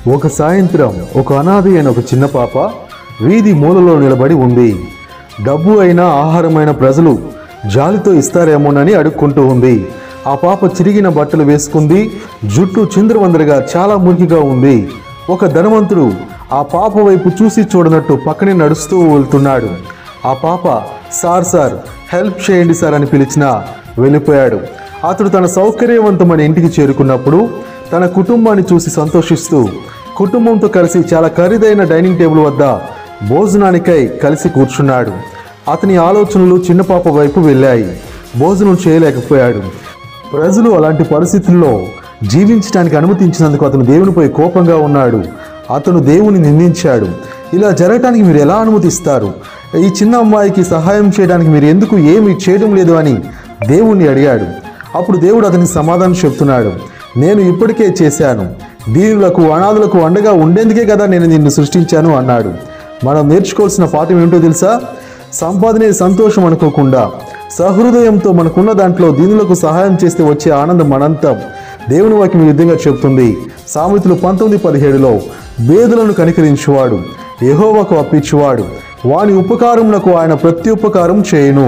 ఒక సాయంత్రం ఒక అనాథి అయిన ఒక చిన్న పాప వీధి మూలలో నిలబడి ఉంది. డబ్బు అయినా ఆహారమైన ప్రజలు జాలితో ఇస్తారేమోనని అడుక్కుంటూ ఉంది. ఆ పాప చిరిగిన బట్టలు వేసుకుంది. జుట్టు చిందరవందరగా చాలా మురికిగా ఉంది. ఒక ధనవంతుడు ఆ పాప వైపు చూసి చూడనట్టు పక్కనే నడుస్తూ వెళ్తున్నాడు. ఆ పాప సార్ హెల్ప్ చేయండి సార్ అని పిలిచినా వెళ్ళిపోయాడు. అతడు తన సౌకర్యవంతమైన ఇంటికి చేరుకున్నప్పుడు తన కుటుంబాన్ని చూసి సంతోషిస్తూ కుటుంబంతో కలిసి చాలా ఖరీదైన డైనింగ్ టేబుల్ వద్ద భోజనానికై కలిసి కూర్చున్నాడు. అతని ఆలోచనలు చిన్న పాప వైపు వెళ్ళాయి. భోజనం చేయలేకపోయాడు. ప్రజలు అలాంటి పరిస్థితుల్లో జీవించడానికి అనుమతించినందుకు అతను దేవునిపై కోపంగా ఉన్నాడు. అతను దేవుని నిందించాడు. ఇలా జరగటానికి మీరు ఎలా అనుమతిస్తారు? ఈ చిన్న అమ్మాయికి సహాయం చేయడానికి మీరు ఎందుకు ఏమీ చేయడం లేదు అని దేవుణ్ణి అడిగాడు. అప్పుడు దేవుడు అతనికి సమాధానం చెప్తున్నాడు. నేను ఇప్పటికే చేశాను. దీనులకు అనాథులకు అండగా ఉండేందుకే కదా నేను నిన్ను సృష్టించాను అన్నాడు. మనం నేర్చుకోవాల్సిన పాఠం ఏమిటో తెలుసా? సంపాదనే సంతోషం అనుకోకుండా సహృదయంతో మనకున్న దాంట్లో దీనులకు సహాయం చేస్తే వచ్చే ఆనందం అనంతం. దేవుని వాక్యం ఈ విధంగా చెబుతుంది. సామెతలు 19:17లో బేదలను కనికరించువాడు యెహోవాకు అప్పించువాడు, వాని ఉపకారమునకు ఆయన ప్రత్యుపకారం చేయును.